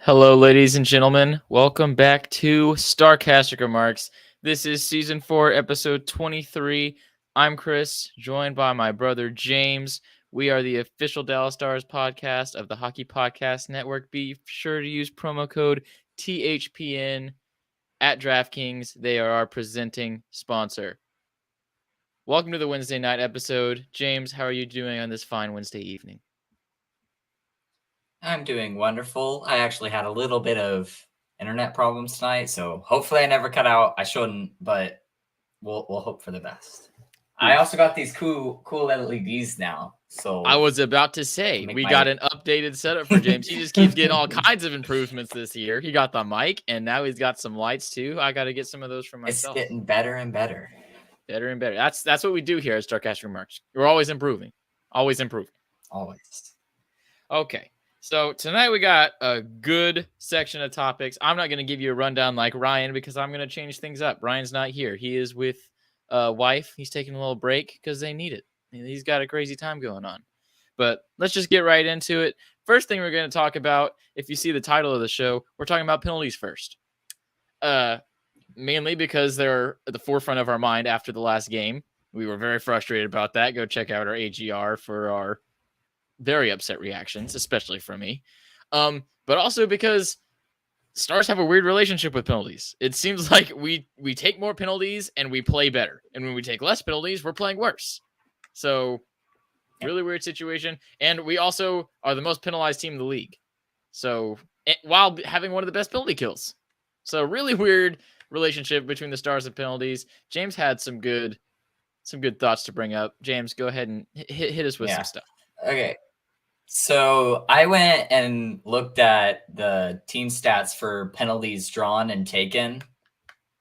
Hello, ladies and gentlemen. Welcome back to Starcastic Remarks. This is Season 4, Episode 23. I'm Chris, joined by my brother James. We are the official Dallas Stars podcast of the Hockey Podcast Network. Be sure to use promo code THPN at DraftKings. They are our presenting sponsor. Welcome to the Wednesday night episode. James, how are you doing on this fine Wednesday evening? I'm doing wonderful. I actually had a little bit of internet problems tonight, so hopefully I never cut out. I shouldn't, but we'll hope for the best. I also got these cool LEDs now. So I was about to say, we got an updated setup for James. He just keeps getting all kinds of improvements this year. He got the mic, and now he's got some lights too. I got to get some of those for myself. It's getting better and better. Better and better. That's what we do here at Starcast Remarks. We're always improving. Always improving. Always. Okay. So tonight we got a good section of topics. I'm not going to give you a rundown like Ryan because I'm going to change things up. Ryan's not here. He is with wife. He's taking a little break because they need it. He's got a crazy time going on. But let's just get right into it. First thing we're going to talk about, if you see the title of the show, we're talking about penalties first. Mainly because they're at the forefront of our mind after the last game. We were very frustrated about that. Go check out our AGR for our very upset reactions, especially from me. But also because Stars have a weird relationship with penalties. It seems like we take more penalties and we play better. And when we take less penalties, we're playing worse. So really weird situation. And we also are the most penalized team in the league. So while having one of the best penalty kills. So really weird relationship between the Stars and penalties. James had some good thoughts to bring up. James, go ahead and hit us with some stuff. Okay. So I went and looked at the team stats for penalties drawn and taken.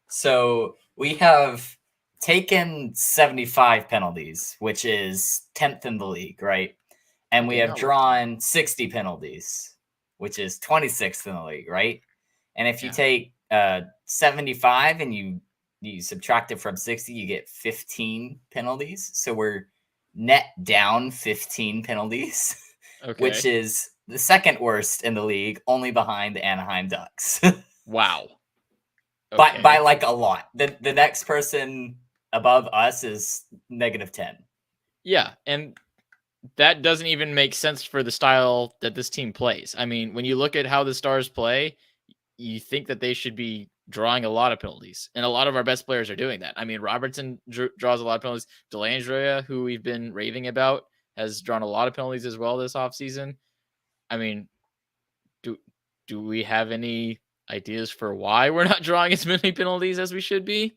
So we have taken 75 penalties, which is 10th in the league, right? And we have drawn 60 penalties, which is 26th in the league, right? And if you take 75 and you subtract it from 60, you get 15 penalties. So we're net down 15 penalties, which is the second worst in the league, only behind the Anaheim Ducks. Wow. Okay. By like a lot. The next person above us is -10. Yeah, and that doesn't even make sense for the style that this team plays. I mean, when you look at how the Stars play, you think that they should be drawing a lot of penalties, and a lot of our best players are doing that. I mean, Robertson draws a lot of penalties. Delangelo, who we've been raving about, has drawn a lot of penalties as well this offseason. I mean, do we have any ideas for why we're not drawing as many penalties as we should be?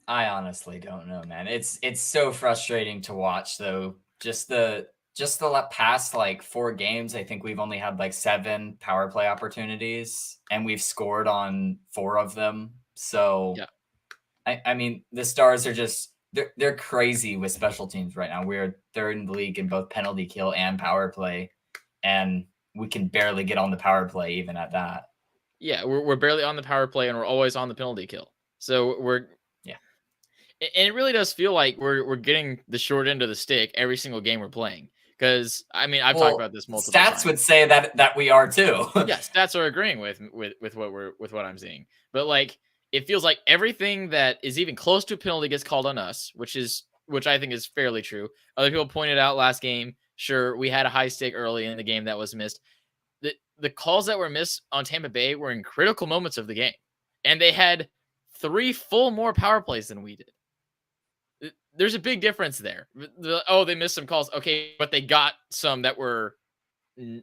I honestly don't know, man. It's so frustrating to watch, though. Just the past like 4 games, I think we've only had like 7 power play opportunities, and we've scored on 4 of them. So, I mean, the Stars are just they're crazy with special teams right now. We're third in the league in both penalty kill and power play, and we can barely get on the power play even at that. Yeah, we're barely on the power play, and we're always on the penalty kill. So and it really does feel like we're getting the short end of the stick every single game we're playing. Because I mean, I've talked about this multiple times. Stats would say that we are too. Yeah, stats are agreeing with what I'm seeing. But like, it feels like everything that is even close to a penalty gets called on us, which I think is fairly true. Other people pointed out last game. Sure, we had a high stick early in the game that was missed. The calls that were missed on Tampa Bay were in critical moments of the game, and they had 3 full more power plays than we did. There's a big difference there. They missed some calls. Okay, but they got some that were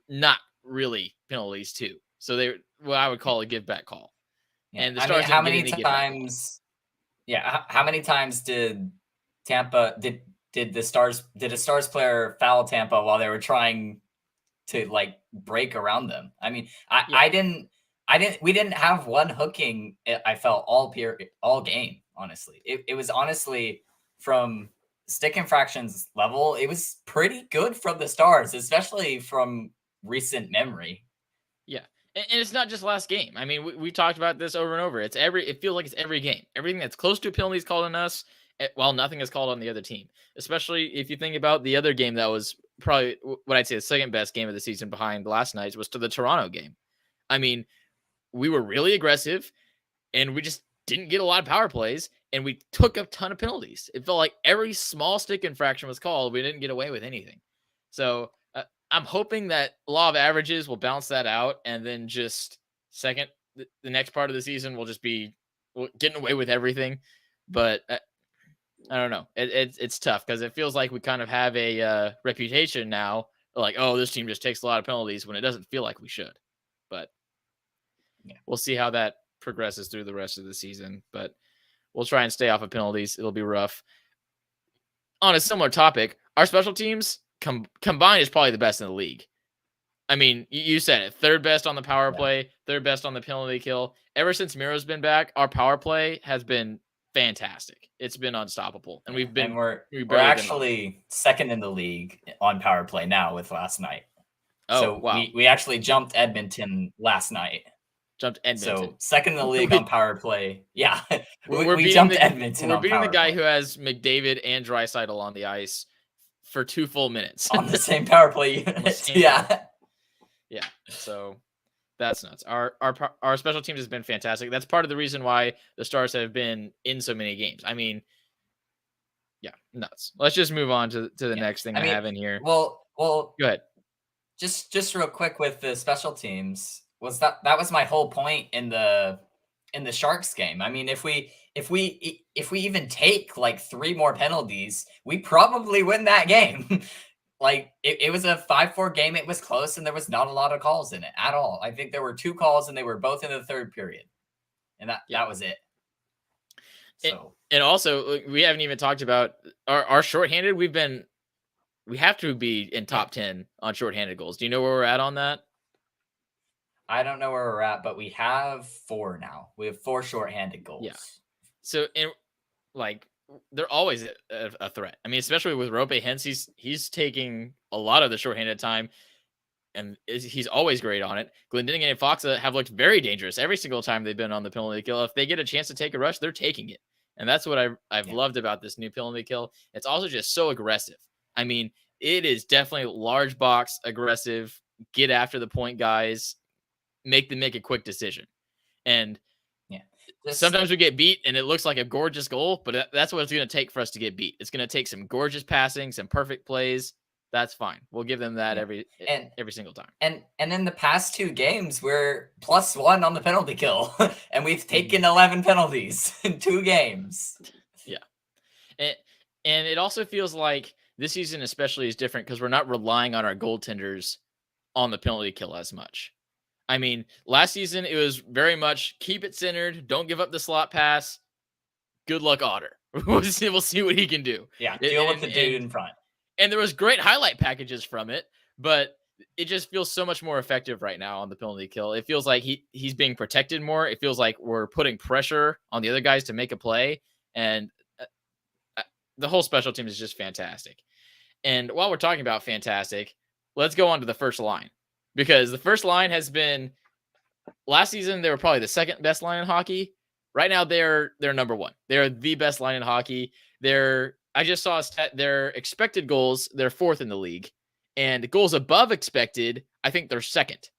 not really penalties too. So they what I would call a give back call. Yeah. And the Stars how many times? Yeah, how many times did Tampa did a Stars player foul Tampa while they were trying to like break around them? I mean, we didn't have one hooking. I felt all game. Honestly, it was honestly from stick infractions level. It was pretty good from the Stars, especially from recent memory. Yeah, and it's not just last game. I mean, we talked about this over and over. It feels like it's every game. Everything that's close to a penalty is called on us, while nothing is called on the other team. Especially if you think about the other game that was probably what I'd say the second best game of the season behind last night's was to the Toronto game. I mean, we were really aggressive and we just didn't get a lot of power plays and we took a ton of penalties. It felt like every small stick infraction was called. We didn't get away with anything. So I'm hoping that law of averages will balance that out. And then just the next part of the season will just be getting away with everything. But I don't know. It's tough because it feels like we kind of have a reputation now. Like, oh, this team just takes a lot of penalties when it doesn't feel like we should. But yeah, we'll see how that progresses through the rest of the season. But we'll try and stay off of penalties. It'll be rough. On a similar topic, our special teams combined is probably the best in the league. I mean, you said it. Third best on the power play, third best on the penalty kill. Ever since Miro's been back, our power play has been fantastic. It's been unstoppable, and we're actually second in the league on power play now with last night. Oh, so wow. we actually jumped Edmonton last night. Jumped Edmonton. So second in the league on power play. Yeah, we jumped Edmonton. We're beating the guy who has McDavid and Draisaitl on the ice for 2 full minutes on the same power play unit. Yeah. Yeah, so that's nuts. Our special teams has been fantastic. That's part of the reason why the Stars have been in so many games. I mean, yeah, nuts. Let's just move on to the next thing I have in here. Well, go ahead. Just real quick with the special teams, that was my whole point in the Sharks game. I mean, if we even take like 3 more penalties, we probably win that game. Like, it was a 5-4 game. It was close, and there was not a lot of calls in it at all. I think there were 2 calls, and they were both in the third period. And that was it. So, and also, we haven't even talked about our shorthanded. We have to be in top 10 on shorthanded goals. Do you know where we're at on that? I don't know where we're at, but we have 4 now. We have 4 shorthanded goals. Yeah. So, they're always a threat. I mean, especially with Rope Hens, he's taking a lot of the shorthanded time, and he's always great on it. Glendening and Foxa have looked very dangerous every single time they've been on the penalty kill. If they get a chance to take a rush, they're taking it, and that's what I've loved about this new penalty kill. It's also just so aggressive. I mean, it is definitely large box aggressive. Get after the point guys, make them make a quick decision, and sometimes we get beat and it looks like a gorgeous goal, but that's what it's going to take for us to get beat. It's going to take some gorgeous passing, some perfect plays. That's fine. We'll give them that every single time. And in the past 2 games, we're +1 on the penalty kill, and we've taken 11 penalties in 2 games. Yeah. And it also feels like this season especially is different because we're not relying on our goaltenders on the penalty kill as much. I mean, last season, it was very much keep it centered. Don't give up the slot pass. Good luck, Otter. We'll see what he can do. Yeah, deal with the dude in front. And there was great highlight packages from it, but it just feels so much more effective right now on the penalty kill. It feels like he's being protected more. It feels like we're putting pressure on the other guys to make a play. And the whole special team is just fantastic. And while we're talking about fantastic, let's go on to the first line. Because the first line has been last season, they were probably the second best line in hockey. Right now, they're number 1. They're the best line in hockey. I just saw a stat, their expected goals, they're 4th in the league. And goals above expected, I think they're 2nd.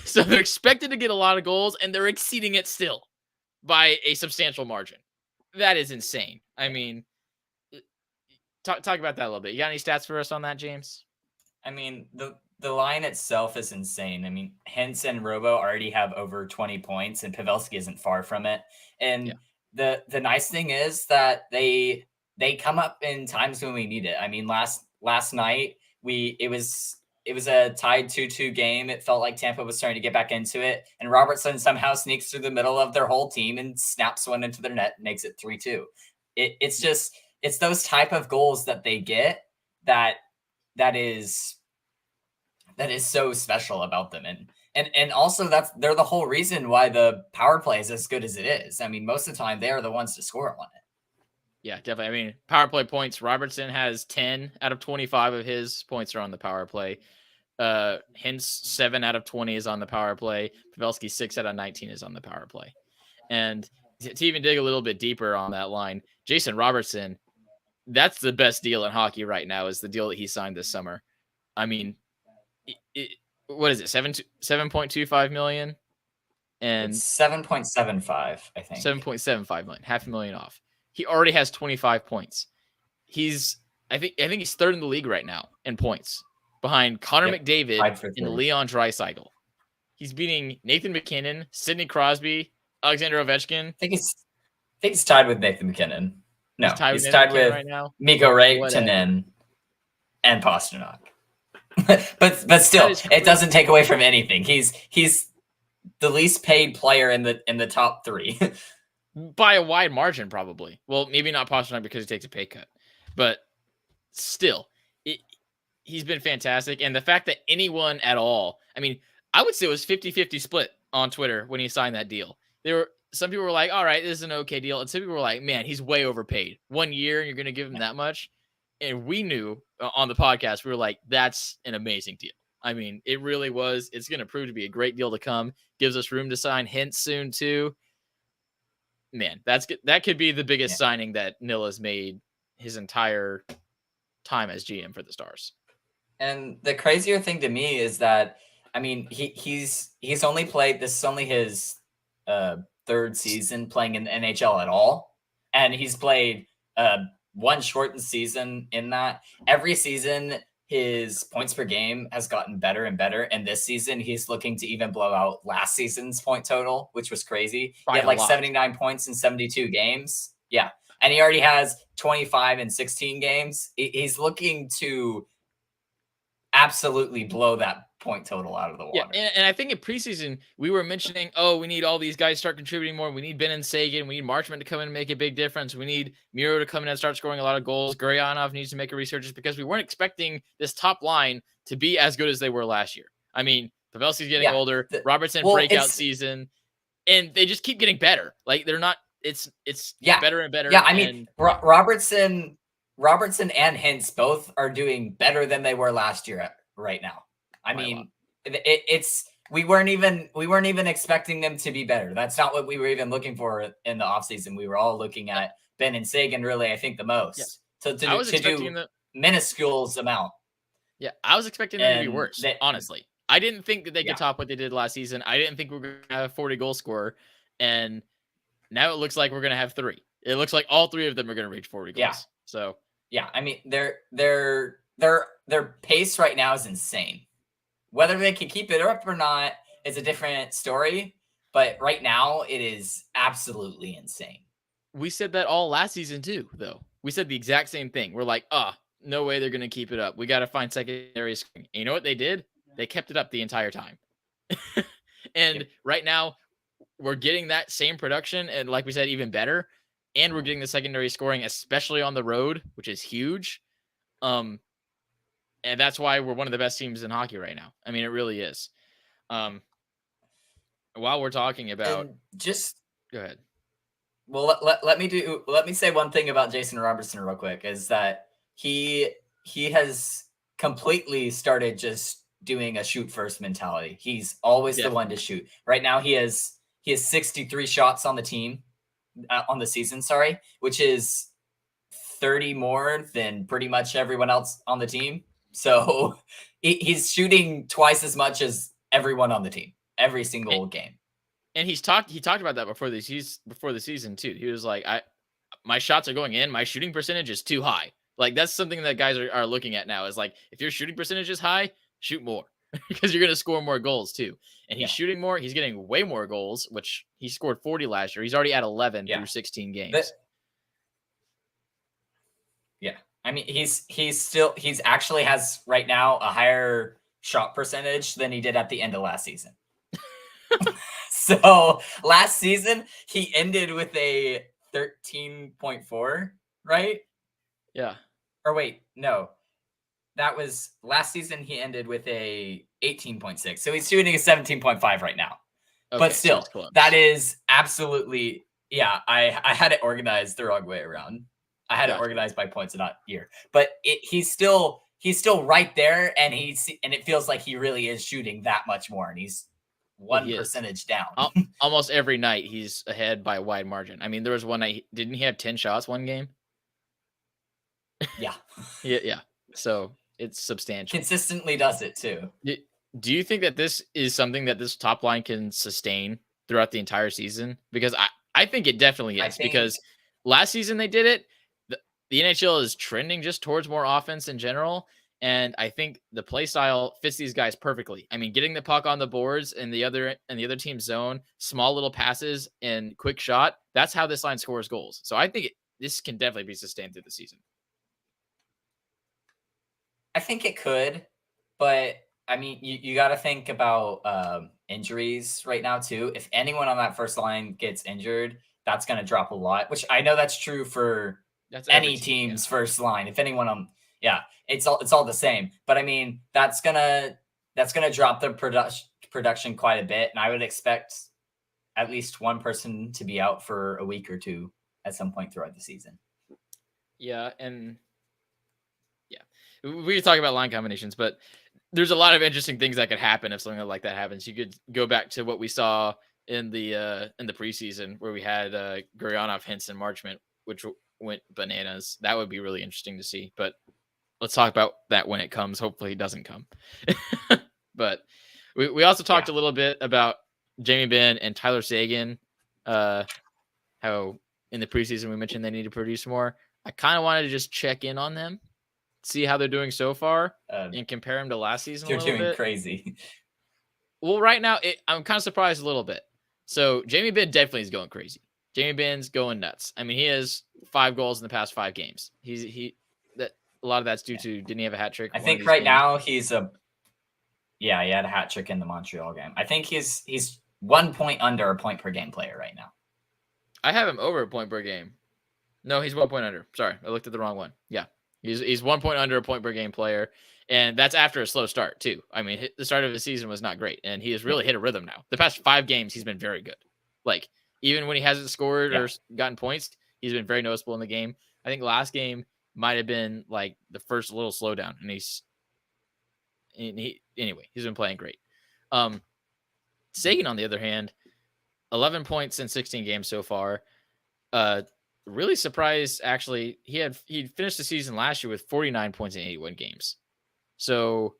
So they're expected to get a lot of goals, and they're exceeding it still by a substantial margin. That is insane. I mean, talk about that a little bit. You got any stats for us on that, James? I mean, the line itself is insane. I mean, Hens and Robo already have over 20 points, and Pavelski isn't far from it. And the nice thing is that they come up in times when we need it. I mean, last night it was a tied 2-2 game. It felt like Tampa was starting to get back into it, and Robertson somehow sneaks through the middle of their whole team and snaps one into their net, makes it 3-2. It's those type of goals that they get that is so special about them. And also they're the whole reason why the power play is as good as it is. I mean, most of the time they are the ones to score on it. Yeah, definitely. I mean, power play points, Robertson has 10 out of 25 of his points are on the power play. Hens 7 out of 20 is on the power play. Pavelski 6 out of 19 is on the power play. And to even dig a little bit deeper on that line, Jason Robertson, that's the best deal in hockey right now, is the deal that he signed this summer. I mean, what is it? 7.25 million and It's 7.75, I think. 7.75 million, $500,000 off. He already has 25 points. I think he's third in the league right now in points, behind Connor McDavid tied for and third. Leon Draisaitl. He's beating Nathan McKinnon, Sidney Crosby, Alexander Ovechkin. I think he's tied with Nathan McKinnon. No, he's tied with right now. Mikko Rantanen and Pasternak. but still, it doesn't take away from anything. He's the least paid player in the top 3 by a wide margin, probably. Well, maybe not Pasternak because he takes a pay cut, but still, he's been fantastic. And the fact that anyone at all, I mean, I would say it was 50-50 split on Twitter when he signed that deal. Some people were like, all right, this is an okay deal. And some people were like, man, he's way overpaid. 1 year and you're going to give him that much. And we knew on the podcast, we were like, that's an amazing deal. I mean, it really was. It's going to prove to be a great deal to come. Gives us room to sign Hintz soon too. Man, that could be the biggest signing that Nilla's made his entire time as GM for the Stars. And the crazier thing to me is that, I mean, he's only played, this is only his third season playing in the NHL at all. And he's played one shortened season in that. Every season, his points per game has gotten better and better. And this season, he's looking to even blow out last season's point total, which was crazy. He had like 79 points in 72 games. Yeah. And he already has 25 in 16 games. He's looking to absolutely blow that point total out of the water. Yeah, and I think in preseason, we were mentioning, we need all these guys to start contributing more. We need Ben and Sagan. We need Marchment to come in and make a big difference. We need Miro to come in and start scoring a lot of goals. Guryanov needs to make a resurgence because we weren't expecting this top line to be as good as they were last year. I mean, Pavelski's getting older. Robertson breakout season. And they just keep getting better. Like, they're not – it's better and better. Yeah, I mean, Robertson and Hintz both are doing better than they were last year right now. I mean, we weren't even expecting them to be better. That's not what we were even looking for in the offseason. We were all looking at Ben and Sagan really, I think, the most. Yeah. To do minuscule amount. Yeah, I was expecting them to be worse, honestly. I didn't think that they could top what they did last season. I didn't think we were going to have a 40-goal scorer, and now it looks like we're going to have 3. It looks like all 3 of them are going to reach 40 goals. Yeah. So yeah, I mean, their pace right now is insane. Whether they can keep it up or not is a different story, but right now it is absolutely insane. We said that all last season too, though. We said the exact same thing. We're like, no way they're going to keep it up. We got to find secondary scoring. And you know what they did? They kept it up the entire time. And right now, we're getting that same production, and like we said, even better. And we're getting the secondary scoring, especially on the road, which is huge. And that's why we're one of the best teams in hockey right now. I mean, it really is. While we're talking about, go ahead. Well, let me say one thing about Jason Robertson real quick, is that he has completely started just doing a shoot first mentality. He's always the one to shoot. Right now, he has 63 shots on the team, on the season, which is 30 more than pretty much everyone else on the team. So he's shooting twice as much as everyone on the team every single game. And he talked about that before the season too. He was like, my shots are going in. My shooting percentage is too high. Like, that's something that guys are looking at now, is like, if your shooting percentage is high, shoot more because you're going to score more goals too. And he's shooting more. He's getting way more goals, which he scored 40 last year. He's already at 11 through 16 games. I mean, he's actually has right now a higher shot percentage than he did at the end of last season. So last season he ended with a 13.4, right? Yeah. Or wait, no. That was last season he ended with a 18.6. So he's shooting a 17.5 right now. Okay, but still, that is absolutely, I had it organized the wrong way around. I had it organized by points and not year, but he's still right there, and it feels like he really is shooting that much more, and he's one percentage down. Almost every night he's ahead by a wide margin. I mean, there was one night, didn't he have 10 shots one game? Yeah. Yeah. So It's substantial. Consistently does it too. Do you think that this is something that this top line can sustain throughout the entire season? Because I think it definitely I is. think Because last season they did it. The NHL is trending just towards more offense in general. And I think the play style fits these guys perfectly. I mean, getting the puck on the boards and the other team's zone, small little passes and quick shot. That's how this line scores goals. So I think this can definitely be sustained through the season. it could, but I mean, you got to think about injuries right now too. If anyone on that first line gets injured, that's going to drop a lot. Which I know that's true for any team's first line. If anyone it's all the same. But I mean, that's gonna drop the production quite a bit, and I would expect at least one person to be out for a week or two at some point throughout the season. Yeah, and we could talk about line combinations, but there's a lot of interesting things that could happen if something like that happens. You could go back to what we saw in the preseason where we had Gurionov, Henson, Marchment, which went bananas. That would be really interesting to see. But let's talk about that when it comes. Hopefully, it doesn't come. But we also talked a little bit about Jamie Benn and Tyler Seguin. How in the preseason we mentioned they need to produce more. I kind of wanted to just check in on them, see how they're doing so far, and compare them to last season. They're doing crazy. Well, right now I'm kind of surprised a little bit. So Jamie Benn definitely is going crazy. Jamie Benn's going nuts. I mean, he has 5 goals in the past 5 games. A lot of that's due to didn't he have a hat trick? I think right now he had a hat trick in the Montreal game. I think he's 1 point under a point per game player right now. I have him over a point per game. No, he's 1 point under. Sorry, I looked at the wrong one. Yeah, he's 1 point under a point per game player, and that's after a slow start too. I mean, the start of the season was not great, and he has really hit a rhythm now. The past 5 games, he's been very good. Like even when he hasn't scored or gotten points, he's been very noticeable in the game. I think last game might have been like the first little slowdown, and he's been playing great. Seguin, on the other hand, 11 points in 16 games so far. Really surprised, actually. He finished the season last year with 49 points in 81 games. So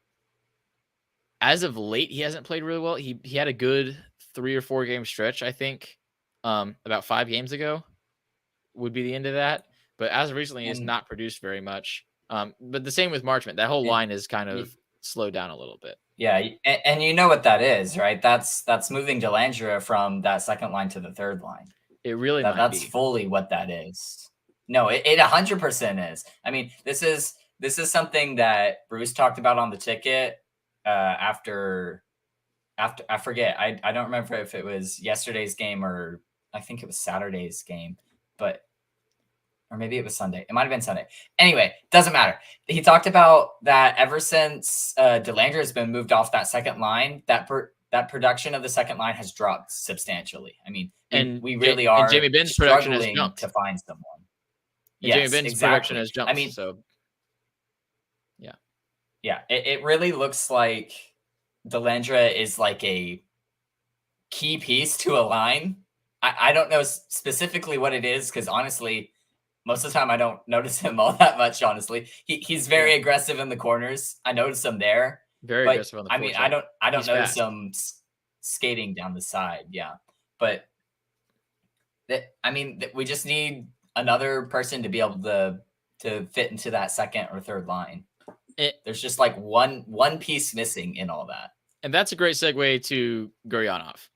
as of late, he hasn't played really well. He had a good 3 or 4 game stretch, I think, about 5 games ago would be the end of that. But as of recently, he has not produced very much. But the same with Marchment. That whole line is kind of slowed down a little bit. Yeah, and you know what that is, right? That's moving Delangelo from that second line to the third line. It really that's fully what that is. No, it 100% is. I mean, this is something that Bruce talked about on the ticket after I forget. I don't remember if it was yesterday's game or I think it was Saturday's game, or maybe it was Sunday. It might have been Sunday. Anyway, doesn't matter. He talked about that ever since Delangelo has been moved off that second line, that production of the second line has dropped substantially. I mean, we really are Jamie Benn's production has jumped to find someone. Jamie Benn's production has jumped. I mean, so yeah, it really looks like Delangelo is like a key piece to a line. I don't know specifically what it is because honestly, most of the time I don't notice him all that much. Honestly, he's very aggressive in the corners. I notice him there. Very aggressive on the I mean, I don't notice him skating down the side. Yeah, but we just need another person to be able to fit into that second or third line. There's just like one piece missing in all that. And that's a great segue to Gurionov.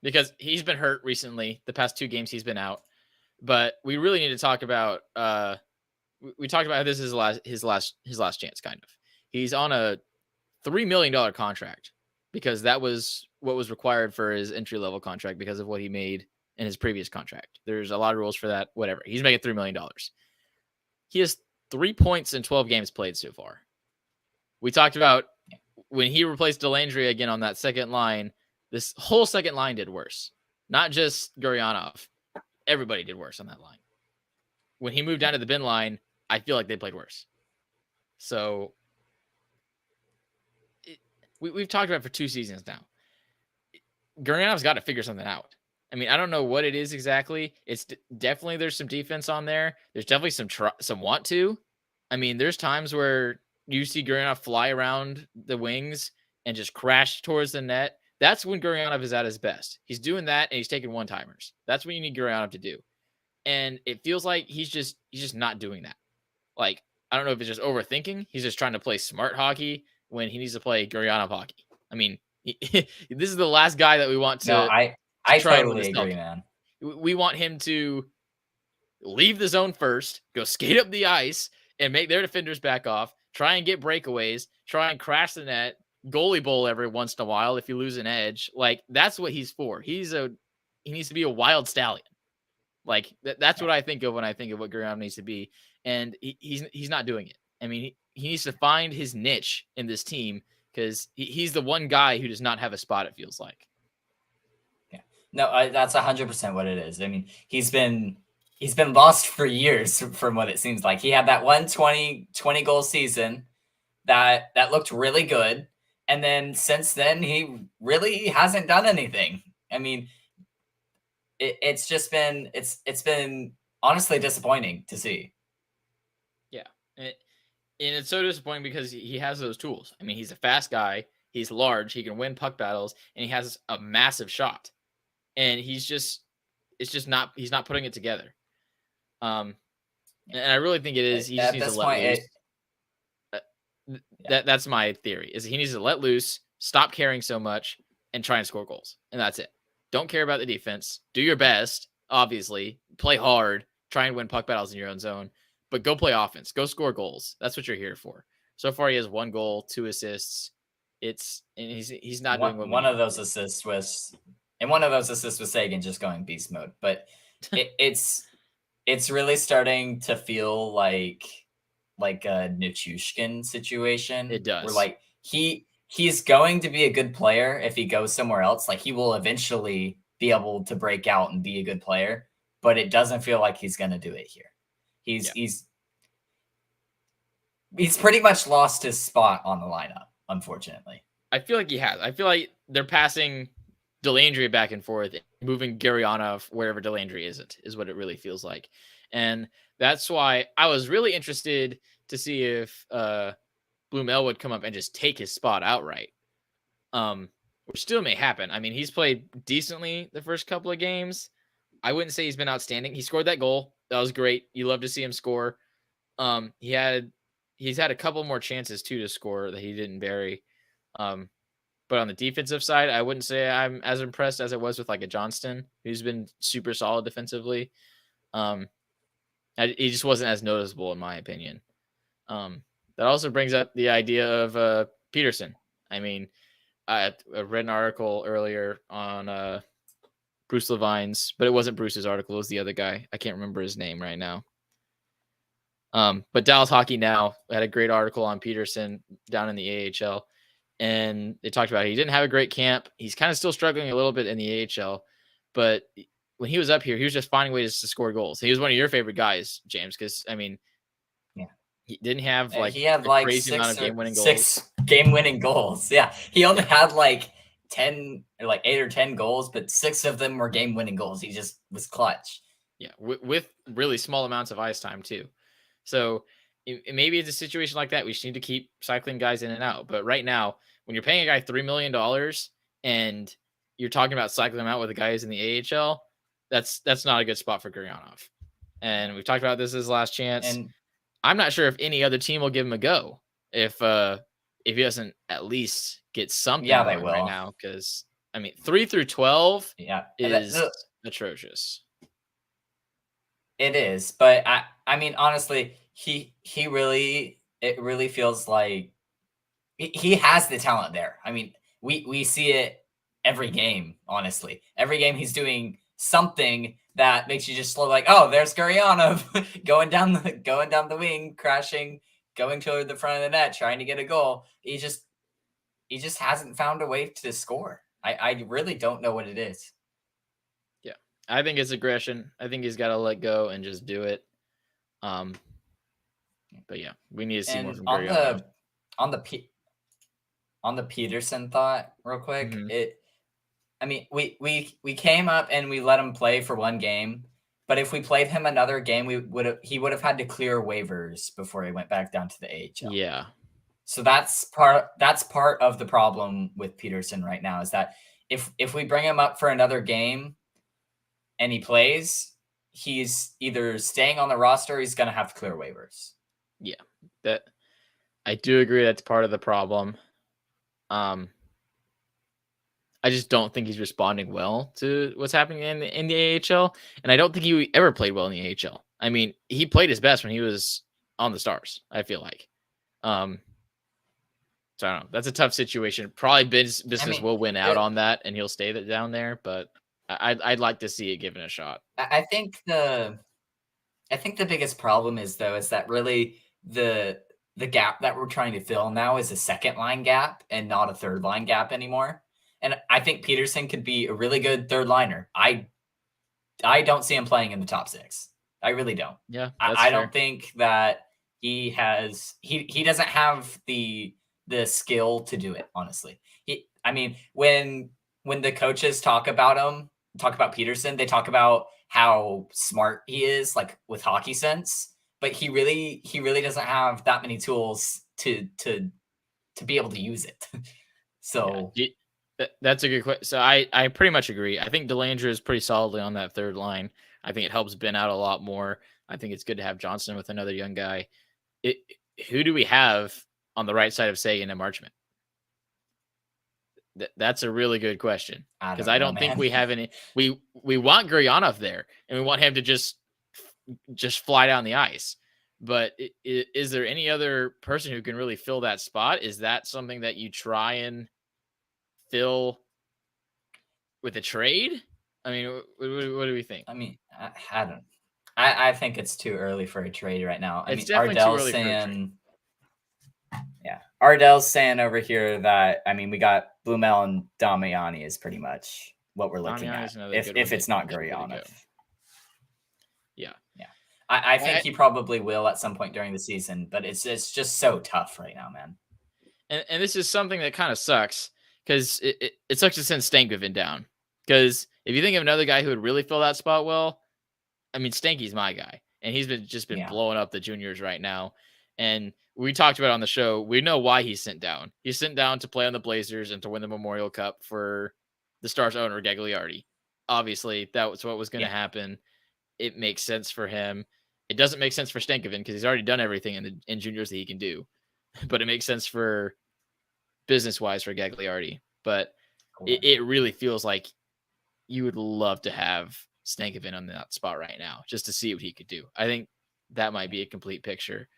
Because he's been hurt recently. The past 2 games he's been out. But we really need to talk about we talked about how this is his last chance, kind of. He's on a $3 million contract because that was what was required for his entry-level contract because of what he made in his previous contract. There's a lot of rules for that, whatever. He's making $3 million. He has 3 points in 12 games played so far. We talked about when he replaced Delangelo again on that second line, this whole second line did worse. Not just Gurionov. Everybody did worse on that line. When he moved down to the bin line, I feel like they played worse. So we've talked about it for 2 seasons now. Gurionov's got to figure something out. I mean, I don't know what it is exactly. It's definitely there's some defense on there. There's definitely some want to. I mean, there's times where you see Gurianov fly around the wings and just crash towards the net, that's when Gurianov is at his best. He's doing that and he's taking one-timers. That's what you need Gurianov to do. And it feels like he's just not doing that. Like, I don't know if it's just overthinking. He's just trying to play smart hockey when he needs to play Gurianov hockey. I mean, this is the last guy that we want No, to I try and win totally this cup. agree, man. We want him to leave the zone first, go skate up the ice, and make their defenders back off, try and get breakaways, try and crash the net, goalie bowl every once in a while if you lose an edge. Like, that's what he's for. He needs to be a wild stallion. Like, that's what I think of when I think of what Gurianov needs to be. And he's not doing it. I mean, he needs to find his niche in this team because he's the one guy who does not have a spot, it feels like. Yeah. No, that's 100% what it is. I mean, he's been lost for years from what it seems like. He had that 20 goal season that looked really good. And then since then, he really hasn't done anything. I mean, it's been honestly disappointing to see. Yeah. And it's so disappointing because he has those tools. I mean, he's a fast guy. He's large. He can win puck battles, and he has a massive shot. And he's not putting it together. And I really think it is. He just needs to let loose. That's my theory. Is he needs to let loose, stop caring so much, and try and score goals, and that's it. Don't care about the defense. Do your best, obviously. Play hard. Try and win puck battles in your own zone, but go play offense. Go score goals. That's what you're here for. So far, he has 1 goal, 2 assists. He's not doing what one of those assists was Sagan just going beast mode, but it's really starting to feel like a Nichushkin situation. It does. Where like he's going to be a good player if he goes somewhere else. Like he will eventually be able to break out and be a good player, but it doesn't feel like he's going to do it here. He's pretty much lost his spot on the lineup, unfortunately. I feel like he has. I feel like they're passing Delandry back and forth, moving Gurianov wherever Delandry is what it really feels like. And that's why I was really interested to see if Blumel would come up and just take his spot outright, which still may happen. I mean, he's played decently the first couple of games. I wouldn't say he's been outstanding. He scored that goal. That was great. You love to see him score. He's had a couple more chances too to score that he didn't bury. But on the defensive side, I wouldn't say I'm as impressed as it was with like a Johnston, who's been super solid defensively. He just wasn't as noticeable in my opinion. That also brings up the idea of Peterson. I mean, I read an article earlier on Bruce Levine's, but it wasn't Bruce's article. It was the other guy. I can't remember his name right now. But Dallas Hockey Now had a great article on Peterson down in the AHL. And they talked about he didn't have a great camp. He's kind of still struggling a little bit in the AHL. But when he was up here, he was just finding ways to score goals. He was one of your favorite guys, James, because, I mean, he didn't have he had like crazy amount of game-winning goals. 6 game-winning goals. Yeah, he only had like 10, like 8 or 10 goals, but 6 of them were game-winning goals. He just was clutch. Yeah, with really small amounts of ice time too. So maybe it's a situation like that. We just need to keep cycling guys in and out. But right now, when you're paying a guy $3 million and you're talking about cycling him out with a guy who's in the AHL, that's not a good spot for Gurianov. And we've talked about this as last chance. And I'm not sure if any other team will give him a go if he doesn't at least get something they will right now. Because I mean, 3 through 12 is atrocious. It is, but I mean, honestly, it really feels like he has the talent there. I mean, we see it every game, honestly. Every game he's doing something that makes you just slow, like, oh, there's Gurianov going down the wing, crashing, going toward the front of the net, trying to get a goal. He just hasn't found a way to score. I really don't know what it is. Yeah. I think it's aggression. I think he's got to let go and just do it. But yeah, we need to see more from Gurianov. On the Peterson thought, real quick, I mean, we came up and we let him play for 1 game, but if we played him another game, he would have had to clear waivers before he went back down to the AHL. Yeah. So that's part of the problem with Peterson right now, is that if we bring him up for another game and he plays, he's either staying on the roster or he's going to have to clear waivers. Yeah, that I do agree that's part of the problem. I just don't think he's responding well to what's happening in the AHL, and I don't think he ever played well in the AHL. I mean, he played his best when he was on the Stars, I feel like. So I don't know. That's a tough situation. Probably business will win out on that, and he'll stay down there. But I'd like to see it given a shot. I think the biggest problem is that really the gap that we're trying to fill now is a second line gap and not a third line gap anymore. And I think Peterson could be a really good third liner. I don't see him playing in the top 6. I really don't. Yeah, I don't think that he doesn't have the skill to do it, honestly. I mean, when the coaches talk about Peterson, they talk about how smart he is, like with hockey sense, but he really doesn't have that many tools to be able to use it. So yeah, that's a good question. So I pretty much agree. I think Delangelo is pretty solidly on that third line. I think it helps Ben out a lot more. I think it's good to have Johnson with another young guy. Who do we have on the right side of Sagan and Marchment? That's a really good question, because I don't think we have any. We want Guryanov there, and we want him to just fly down the ice. But is there any other person who can really fill that spot? Is that something that you try and fill with a trade? I mean, what do we think? I mean, I don't. I think it's too early for a trade right now. It's definitely too early for a trade. Yeah, Ardell's saying over here that, I mean, we got Blumel and Damiani is pretty much what we're looking at. If it's not Guryanov. Yeah. I think he probably will at some point during the season, but it's just so tough right now, man. And this is something that kind of sucks, because it sucks to send Stankoven down. Because if you think of another guy who would really fill that spot well, I mean, Stanky's my guy, and he's been blowing up the juniors right now. And we talked about it on the show. We know why he's sent down. He's sent down to play on the Blazers and to win the Memorial Cup for the Stars owner, Gagliardi. Obviously, that was what was going to happen. It makes sense for him. It doesn't make sense for Stankoven because he's already done everything in juniors that he can do. But it makes sense for business-wise for Gagliardi. But it really feels like you would love to have Stankoven on that spot right now just to see what he could do. I think that might be a complete picture.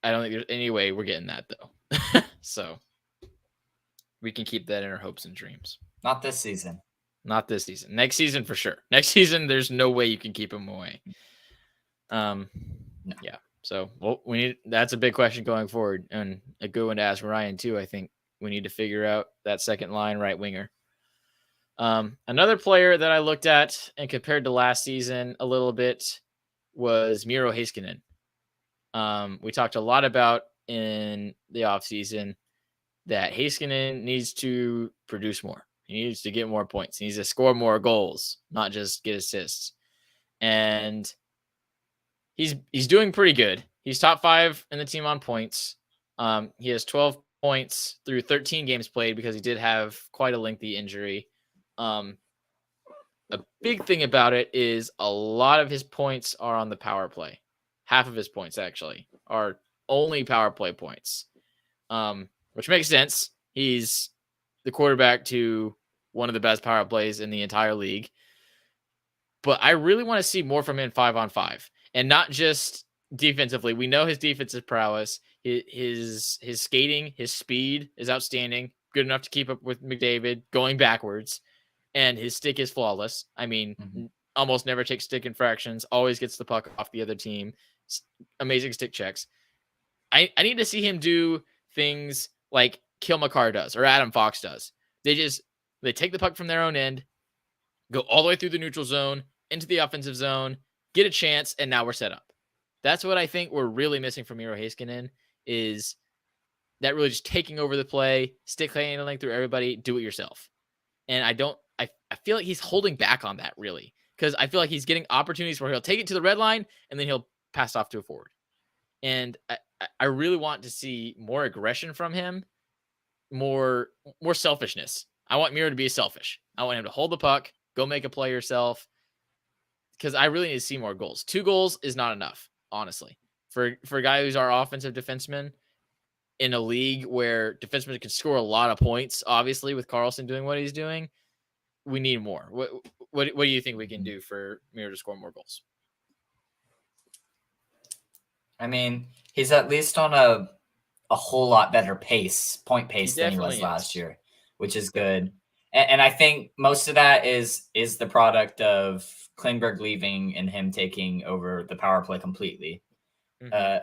I don't think there's any way we're getting that, though. So we can keep that in our hopes and dreams. Not this season. Not this season. Next season for sure. Next season, there's no way you can keep him away. No. Yeah. So that's a big question going forward, and a good one to ask Ryan too. I think we need to figure out that second line right winger. Another player that I looked at and compared to last season a little bit was Miro Heiskanen. We talked a lot about in the offseason that Heiskanen needs to produce more. He needs to get more points. He needs to score more goals, not just get assists. And he's doing pretty good. He's top 5 in the team on points. He has 12 points through 13 games played because he did have quite a lengthy injury. A big thing about it is a lot of his points are on the power play. Half of his points actually are only power play points, which makes sense. He's the quarterback to one of the best power plays in the entire league. But I really want to see more from him 5-on-5, and not just defensively. We know his defensive prowess, his skating, his speed is outstanding, good enough to keep up with McDavid going backwards, and his stick is flawless. I mean, almost never takes stick infractions, always gets the puck off the other team. Amazing stick checks. I need to see him do things like Kyle McCarr does or Adam Fox does. They take the puck from their own end, go all the way through the neutral zone, into the offensive zone, get a chance, and now we're set up. That's what I think we're really missing from Miro Heiskanen, is that really just taking over the play, stick handling through everybody, do it yourself. And I feel like he's holding back on that, really, because I feel like he's getting opportunities where he'll take it to the red line and then he'll pass off to a forward. And I really want to see more aggression from him, more selfishness. I want Miro to be selfish. I want him to hold the puck, go make a play yourself, because I really need to see more goals. 2 goals is not enough, honestly. For a guy who's our offensive defenseman in a league where defensemen can score a lot of points, obviously with Karlsson doing what he's doing, we need more. What do you think we can do for Miro to score more goals? I mean, he's at least on a whole lot better point pace than he was last year, which is good. And I think most of that is the product of Klingberg leaving and him taking over the power play completely. I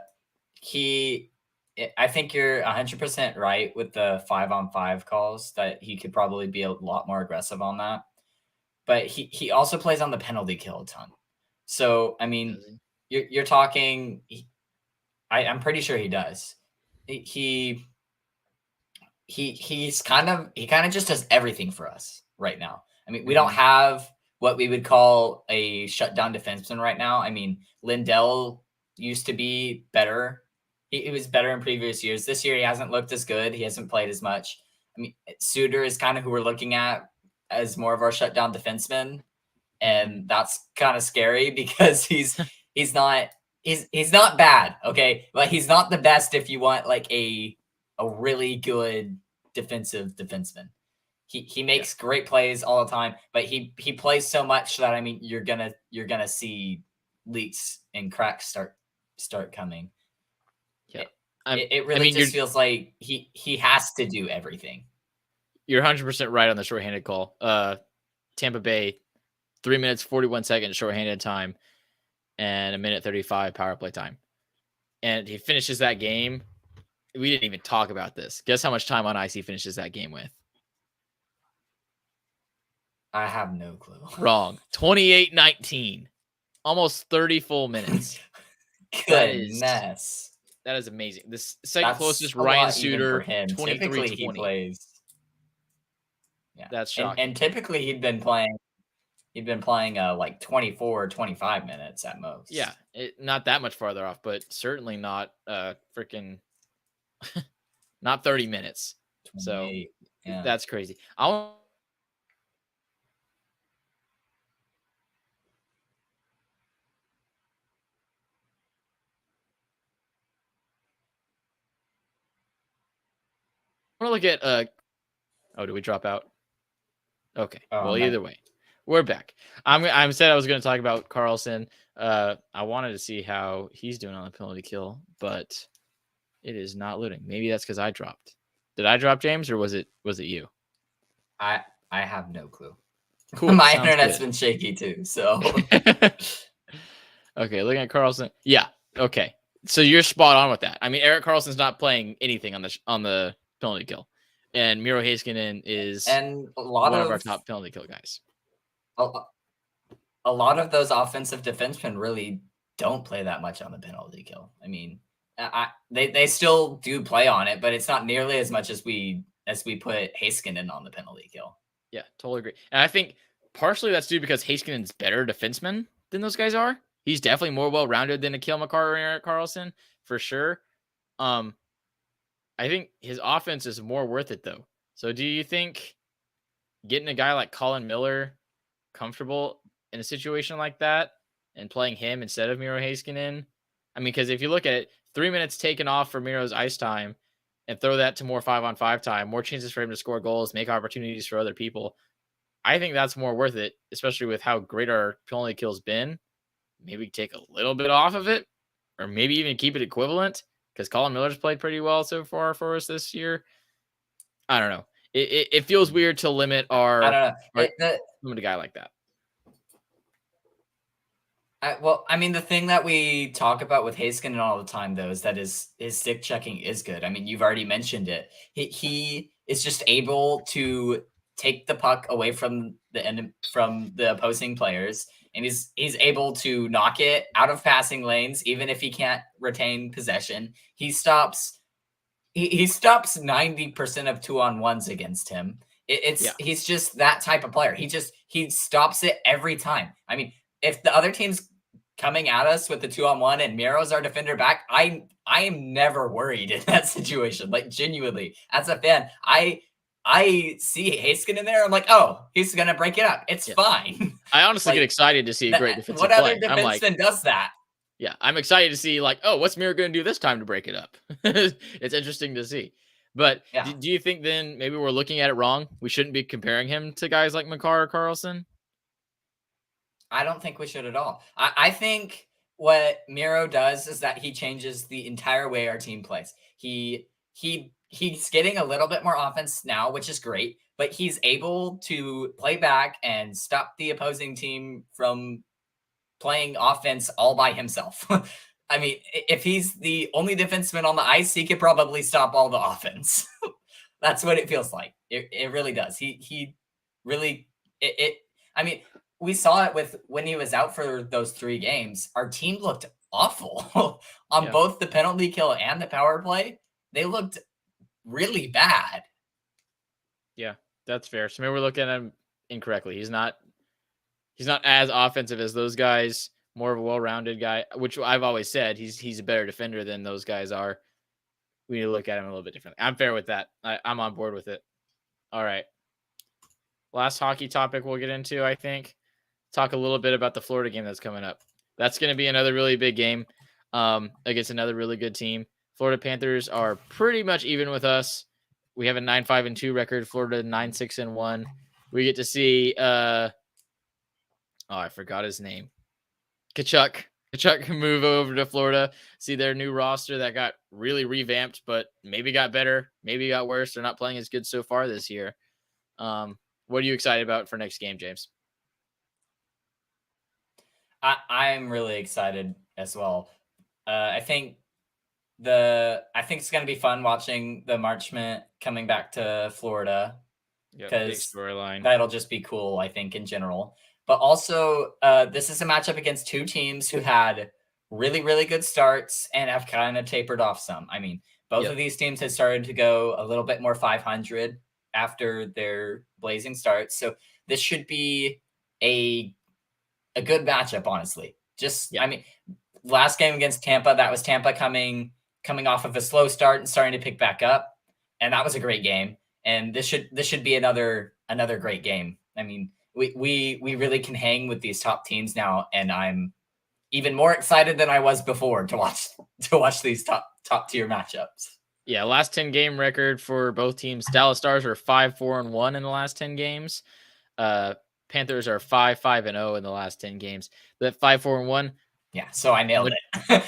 think you're 100% right with the 5-on-5 calls, that he could probably be a lot more aggressive on that. But he also plays on the penalty kill a ton. So, I mean, you're talking, I'm pretty sure he does. He kind of just does everything for us right now. I mean, we don't have what we would call a shutdown defenseman right now. I mean, Lindell used to be better. He was better in previous years. This year, he hasn't looked as good. He hasn't played as much. I mean, Suter is kind of who we're looking at as more of our shutdown defenseman. And that's kind of scary because he's not bad. Okay. But he's not the best if you want like a really good defensive defenseman. He makes great plays all the time, but he plays so much that, I mean, you're gonna see leaks and cracks start coming. Yeah, it really just feels like he has to do everything. You're 100% right on the shorthanded call. Tampa Bay, 3 minutes 41 seconds shorthanded time, and 1:35 power play time, and he finishes that game. We didn't even talk about this. Guess how much time on ice he finishes that game with? I have no clue. Wrong. 28-19. Almost 30 full minutes. Goodness. That is amazing. The second closest, Ryan Suter, 23-20. He plays. Yeah. That's shocking. And typically he'd been playing like 24 or 25 minutes at most. Yeah, not that much farther off, but certainly not freaking not 30 minutes. So that's crazy. I want to look at oh, did we drop out? Okay. Well, either way, we're back. I said I was going to talk about Karlsson. I wanted to see how he's doing on the penalty kill, but it is not loading. Maybe that's because I dropped. Did I drop, James, or was it you? I have no clue. Cool. My internet's been shaky too, so. Okay, looking at Karlsson. Yeah. Okay. So you're spot on with that. I mean, Erik Karlsson's not playing anything on the penalty kill, and Miro Heiskanen is one of our top penalty kill guys. A lot of those offensive defensemen really don't play that much on the penalty kill. I mean, they still do play on it, but it's not nearly as much as we put Heiskanen on the penalty kill. Yeah, totally agree. And I think partially that's due because Heiskanen's better defenseman than those guys are. He's definitely more well-rounded than Akil Makar or Erik Karlsson, for sure. I think his offense is more worth it, though. So do you think getting a guy like Colin Miller comfortable in a situation like that and playing him instead of Miro Heiskanen? I mean, because if you look at it, 3 minutes taken off for Miro's ice time and throw that to more 5-on-5 time, more chances for him to score goals, make opportunities for other people. I think that's more worth it, especially with how great our penalty kill's been. Maybe take a little bit off of it, or maybe even keep it equivalent, because Colin Miller's played pretty well so far for us this year. I don't know. It feels weird to limit our. I don't know. Limit a guy like that. Well, I mean, the thing that we talk about with Heiskanen all the time, though, is that his stick checking is good. I mean, you've already mentioned it. He is just able to take the puck away from the opposing players, and he's able to knock it out of passing lanes, even if he can't retain possession. He stops 90% of 2-on-1s against him. He's just that type of player. He stops it every time. I mean, if the other team's coming at us with the 2-on-1 and Miro's our defender back, I am never worried in that situation. Like, genuinely, as a fan, I see Haskin in there. I'm like, oh, he's gonna break it up. It's fine. I honestly get excited to see a great defensive what other play. I'm like, defenseman does that? yeah, I'm excited to see like, oh, what's Miro going to do this time to break it up? It's interesting to see. But Yeah. do you think then maybe we're looking at it wrong? We shouldn't be comparing him to guys like Makar or Carlson? I don't think we should at all. I think what Miro does is that he changes the entire way our team plays. He's getting a little bit more offense now, which is great, but he's able to play back and stop the opposing team from playing offense all by himself. I mean, if he's the only defenseman on the ice, he could probably stop all the offense. That's what it feels like. It really does. He really I mean, we saw it with when he was out for those 3 games. Our team looked awful on both the penalty kill and the power play. They looked really bad. Yeah, that's fair. So maybe we're looking at him incorrectly. He's not as offensive as those guys. More of a well-rounded guy, which I've always said he's a better defender than those guys are. We need to look at him a little bit differently. I'm fair with that. I'm on board with it. All right. Last hockey topic we'll get into, I think. Talk a little bit about the Florida game that's coming up. That's going to be another really big game against another really good team. Florida Panthers are pretty much even with us. We have a 9-5-2 record. Florida 9-6-1. We get to see I forgot his name. Kachuk move over to Florida, see their new roster that got really revamped, but maybe got better, maybe got worse. They're not playing as good so far this year. What are you excited about for next game, James? I'm really excited as well. I think it's going to be fun watching the Marchment coming back to Florida because that'll just be cool, I think, in general. But also, this is a matchup against 2 teams who had really, really good starts and have kind of tapered off some. I mean, both of these teams have started to go a little bit more 500 after their blazing starts. So this should be a good matchup, honestly. I mean, last game against Tampa, that was Tampa coming off of a slow start and starting to pick back up, and that was a great game. And this should be another great game. I mean, we really can hang with these top teams now, and I'm even more excited than I was before to watch these top tier matchups. Yeah, last 10 game record for both teams. Dallas Stars are 5-4-1 in the last 10 games. Panthers are 5-5-0 in the last 10 games. That 5-4-1. Yeah, so I nailed it.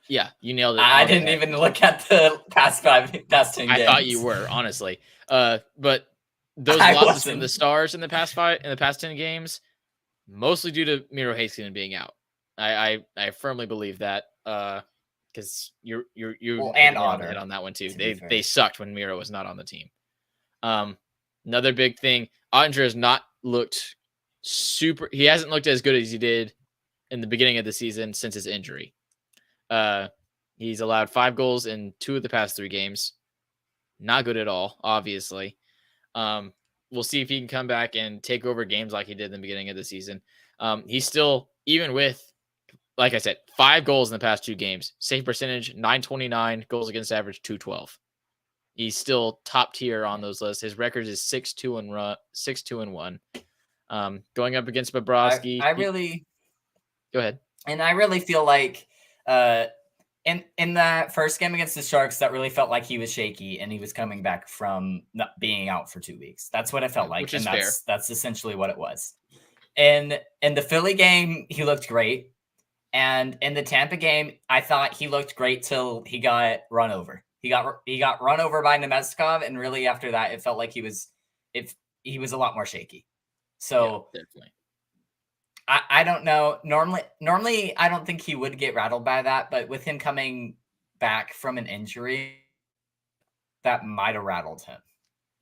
Yeah, you nailed it. I didn't even look at the past 10 games. I thought you were, honestly. But those losses from the Stars in the past 10 games, mostly due to Miro Heiskanen being out. I firmly believe that. Because you and Otter on that one too. They sucked when Miro was not on the team. Another big thing, Ottinger has not looked he hasn't looked as good as he did in the beginning of the season since his injury. He's allowed 5 goals in 2 of the past 3 games. Not good at all, obviously. We'll see if he can come back and take over games like he did in the beginning of the season. He's still, even with, like I said, 5 goals in the past 2 games, save percentage, 929, goals against average, 212. He's still top tier on those lists. His record is 6-2-1. Going up against Bobrovsky. Go ahead. And I really feel like in that first game against the Sharks, that really felt like he was shaky and he was coming back from not being out for 2 weeks. That's what it felt like. Which is fair. That's essentially what it was. In the Philly game, he looked great. And in the Tampa game, I thought he looked great till he got run over. He got run over by Nemestikov, and really after that, it felt like he was a lot more shaky. So yeah, definitely. I don't know. Normally, I don't think he would get rattled by that, but with him coming back from an injury, that might have rattled him.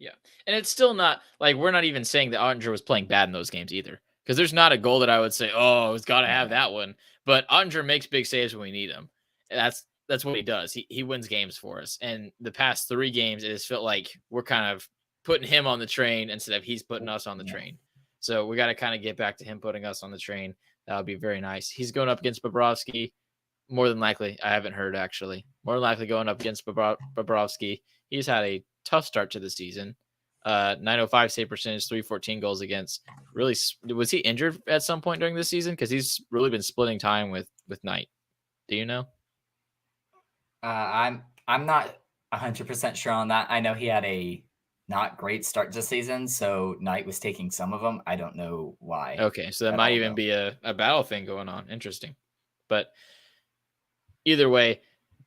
Yeah, and it's still not like we're not even saying that Ottinger was playing bad in those games either, because there's not a goal that I would say, oh, he's got to have that one. But Ottinger makes big saves when we need him. That's what he does. He wins games for us. And the past 3 games, it has felt like we're kind of putting him on the train instead of he's putting us on the train. So we got to kind of get back to him putting us on the train. That would be very nice. He's going up against Bobrovsky. More than likely, I haven't heard actually. More than likely going up against Bobrovsky. He's had a tough start to the season. 905 save percentage, 314 goals against. Really, was he injured at some point during this season? Because he's really been splitting time with Knight. Do you know? I'm not 100% sure on that. I know he had a not great start to the season, so Knight was taking some of them. I don't know why. Okay, so that might even be a battle thing going on. Interesting. But either way,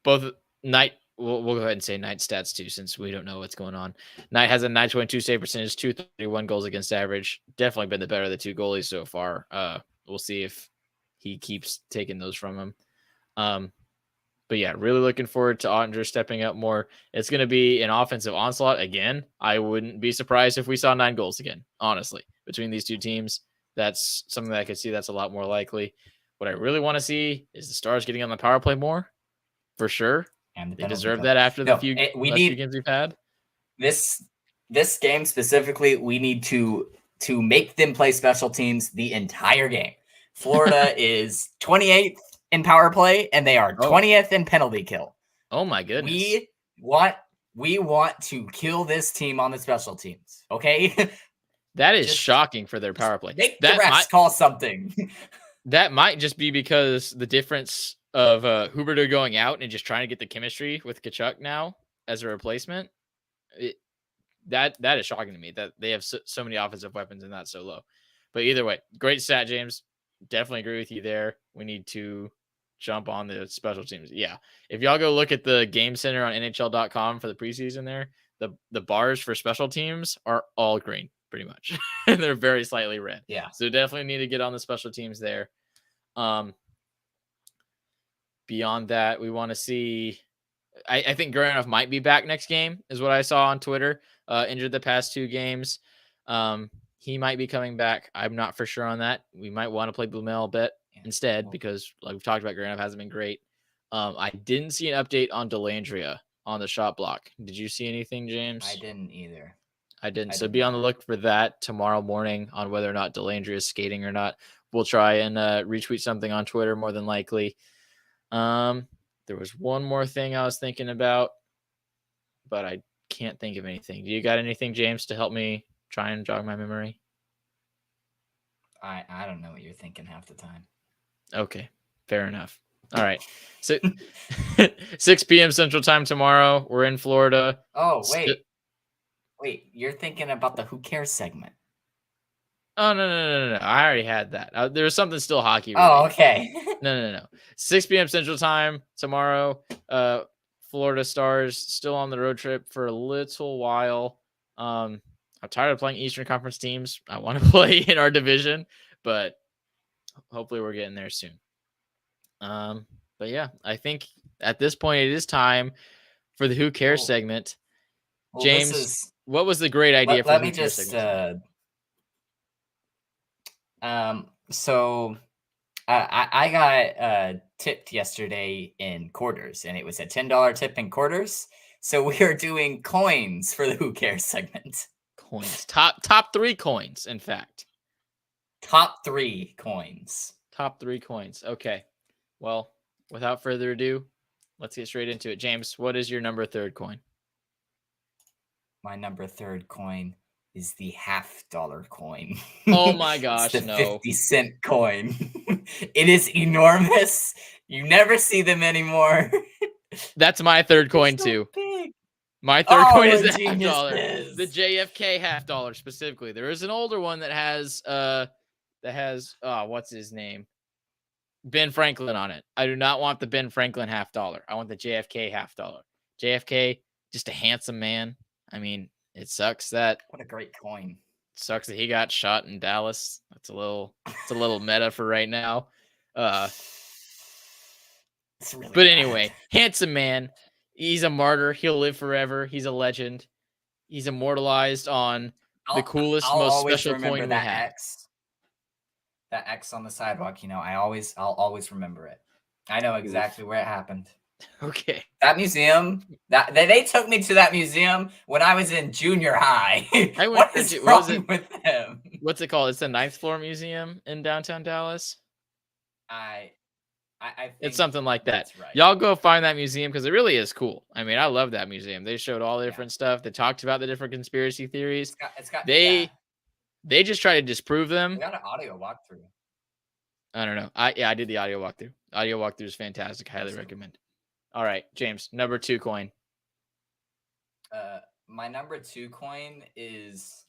both Knight, we'll go ahead and say Knight stats too, since we don't know what's going on. Knight has a 922 save percentage, 231 goals against average. Definitely been the better of the two goalies so far. We'll see if he keeps taking those from him. But yeah, really looking forward to Ottinger stepping up more. It's going to be an offensive onslaught again. I wouldn't be surprised if we saw 9 goals again, honestly, between these two teams. That's something that I could see that's a lot more likely. What I really want to see is the Stars getting on the power play more, for sure. And they deserve that after the few games we've had. This game specifically, we need to make them play special teams the entire game. Florida is 28th in power play, and they are 20th in penalty kill. Oh my goodness. We want to kill this team on the special teams. Okay. That is shocking for their power play. Make the refs call something. That might just be because the difference of Huberdeau going out and just trying to get the chemistry with Tkachuk now as a replacement. That is shocking to me that they have so many offensive weapons and that's so low. But either way, great stat, James. Definitely agree with you there. We need to jump on the special teams. Yeah. If y'all go look at the game center on NHL.com for the preseason there, the bars for special teams are all green, pretty much. And they're very slightly red. Yeah. So definitely need to get on the special teams there. Beyond that, we want to see, I think Guranoff might be back next game, is what I saw on Twitter. Injured the past 2 games. He might be coming back. I'm not for sure on that. We might want to play Blumel a bit instead because, like we've talked about, Guranoff hasn't been great. I didn't see an update on Delandria on the shot block. Did you see anything, James? I didn't either. I didn't. So be on the look for that tomorrow morning on whether or not Delandria is skating or not. We'll try and retweet something on Twitter more than likely. There was one more thing I was thinking about, but I can't think of anything. Do you got anything, James, to help me try and jog my memory? I don't know what you're thinking half the time. Okay, fair enough. All right. So 6 p.m. Central Time tomorrow. We're in Florida. Oh, wait, you're thinking about the Who Cares segment. Oh, no. I already had that. There was something still hockey related. Oh, okay. No. 6 p.m. Central Time tomorrow. Florida Stars still on the road trip for a little while. I'm tired of playing Eastern Conference teams. I want to play in our division, but hopefully we're getting there soon. But yeah, I think at this point it is time for the Who Cares segment. James, what was the great idea for the Who Cares segment? So I got tipped yesterday in quarters, and it was a $10 tip in quarters. So we are doing coins for the Who Cares segment. Coins. Top 3 coins, in fact. Top 3 coins. Top 3 coins. Okay. Well, without further ado, let's get straight into it. James, what is your number 3rd coin? My number 3rd coin is the $50 coin. Oh my gosh, it's the 50-cent coin. It is enormous. You never see them anymore. That's my 3rd coin too. Big. My 3rd coin is the $50. The JFK $50 specifically. There is an older one that has what's his name? Ben Franklin on it. I do not want the Ben Franklin $50. I want the JFK $50. JFK, just a handsome man. I mean, it sucks that. What a great coin. Sucks that he got shot in Dallas. It's a little meta for right now. It's really but anyway, handsome man. He's a martyr. He'll live forever. He's a legend. He's immortalized on the coolest, most special coin we have. That X on the sidewalk, I'll always remember it. I know exactly where it happened. Okay. That museum, they took me to that museum when I was in junior high. What is wrong with them? What's it called? It's the 9th floor museum in downtown Dallas. I think It's something like that. that's right. Y'all go find that museum because it really is cool. I mean, I love that museum. They showed all the different stuff. They talked about the different conspiracy theories. It's got They just try to disprove them. We got an audio walkthrough. I don't know. I did the audio walkthrough. Audio walkthrough is fantastic. Highly recommend. All right, James, number 2 coin. My number 2 coin is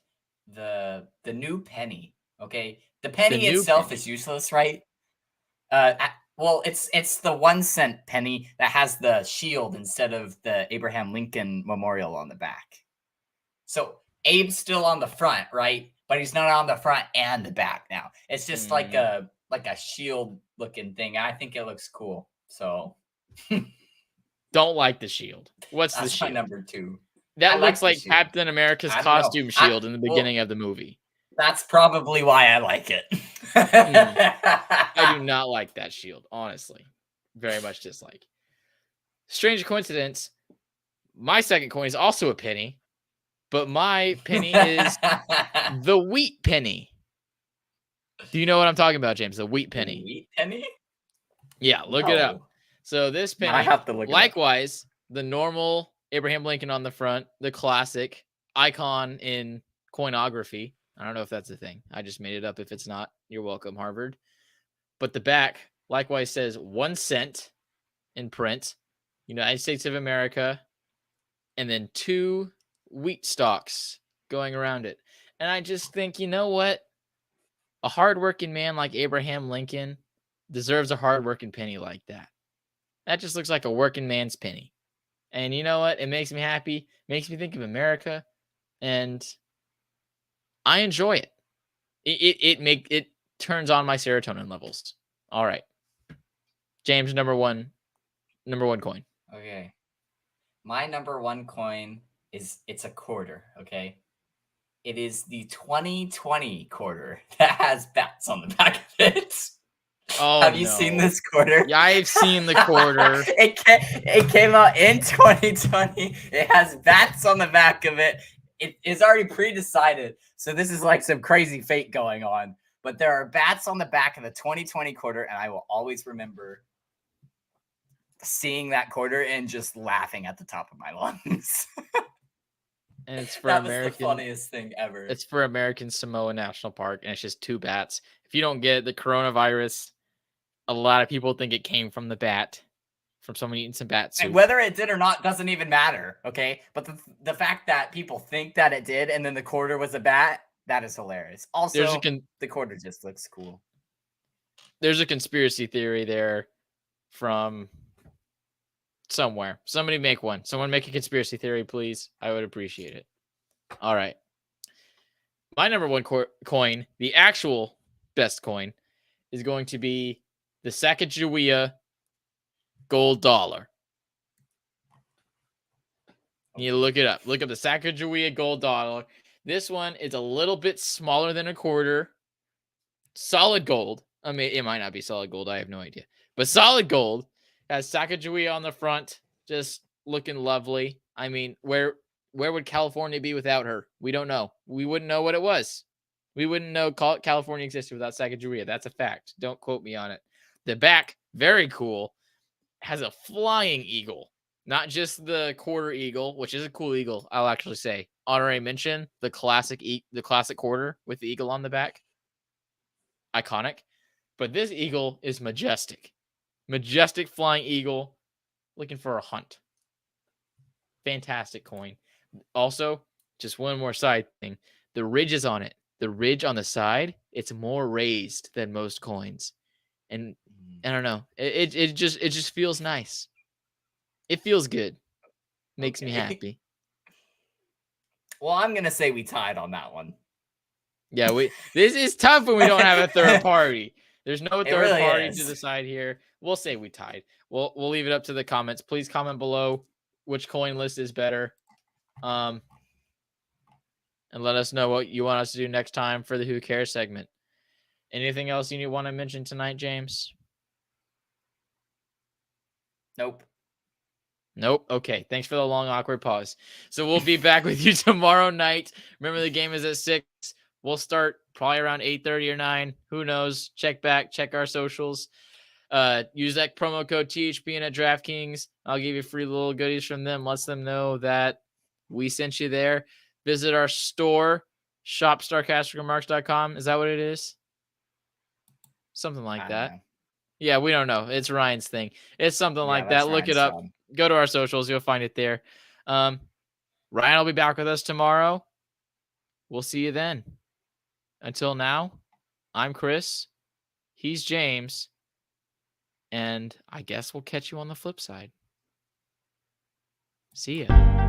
the new penny. Okay, the penny itself is useless, right? Well, it's the 1 cent penny that has the shield instead of the Abraham Lincoln Memorial on the back. So Abe's still on the front, right? But he's not on the front and the back now. It's just like a shield looking thing. I think it looks cool. So don't like the shield. What's that's the shield? My number 2. That looks like Captain America's costume shield in the beginning of the movie. That's probably why I like it. I do not like that shield, honestly. Very much dislike. Strange coincidence. My second coin is also a penny, but my penny is the wheat penny. Do you know what I'm talking about, James? The wheat penny. Wheat penny? Yeah, look it up. So this penny, I have to look likewise, the normal Abraham Lincoln on the front, the classic icon in coinography. I don't know if that's a thing. I just made it up. If it's not, you're welcome, Harvard. But the back likewise says 1 cent in print, United States of America, and then 2 wheat stalks going around it. And I just think, you know what? A hardworking man like Abraham Lincoln deserves a hardworking penny like that. That just looks like a working man's penny. And you know what? It makes me happy. Makes me think of America. And I enjoy it. It turns on my serotonin levels. All right. James, number one coin. Okay. My number 1 coin it's a quarter, okay? It is the 2020 quarter that has bats on the back of it. Oh, have you seen this quarter? Yeah, I've seen the quarter. It came out in 2020. It has bats on the back of it. It is already pre-decided. So this is like some crazy fate going on. But there are bats on the back of the 2020 quarter, and I will always remember seeing that quarter and just laughing at the top of my lungs. And it's for that American. was the funniest thing ever. It's for American Samoa National Park, and it's just 2 bats. If you don't get the coronavirus, a lot of people think it came from the bat, from someone eating some bat soup. And whether it did or not doesn't even matter, okay? But the fact that people think that it did and then the quarter was a bat, that is hilarious. Also, the quarter just looks cool. There's a conspiracy theory there from somewhere. Somebody make one. Someone make a conspiracy theory, please. I would appreciate it. All right. My number 1 coin, the actual best coin, is going to be the Sacagawea gold dollar. You need to look it up. Look up the Sacagawea gold dollar. This one is a little bit smaller than a quarter. Solid gold. I mean, it might not be solid gold. I have no idea. But solid gold. Has Sacagawea on the front. Just looking lovely. I mean, where would California be without her? We don't know. We wouldn't know what it was. We wouldn't know California existed without Sacagawea. That's a fact. Don't quote me on it. The back, very cool, has a flying eagle. Not just the quarter eagle, which is a cool eagle, I'll actually say. Honorary mention, the classic quarter with the eagle on the back. Iconic. But this eagle is majestic. Majestic flying eagle looking for a hunt. Fantastic coin. Also, just one more side thing. The ridges on it. The ridge on the side, it's more raised than most coins. And I don't know. It just feels nice. It feels good. Makes me happy. Well, I'm gonna say we tied on that one. Yeah, this is tough when we don't have a third party. There's no third party to the side here. We'll say we tied. We'll leave it up to the comments. Please comment below which coin list is better. And let us know what you want us to do next time for the Who Cares segment. Anything else you want to mention tonight, James? Nope. Okay. Thanks for the long, awkward pause. So we'll be back with you tomorrow night. Remember, the game is at 6. We'll start probably around 8:30 or 9. Who knows? Check our socials. Use that promo code THPN at DraftKings. I'll give you free little goodies from them. Let them know that we sent you there. Visit our store, shopstarcasterremarks.com. Is that what it is? Something like that. Yeah, we don't know. It's Ryan's thing. It's something like that. Look it up. Go to our socials. You'll find it there. Ryan will be back with us tomorrow. We'll see you then. Until now, I'm Chris. He's James. And I guess we'll catch you on the flip side. See ya.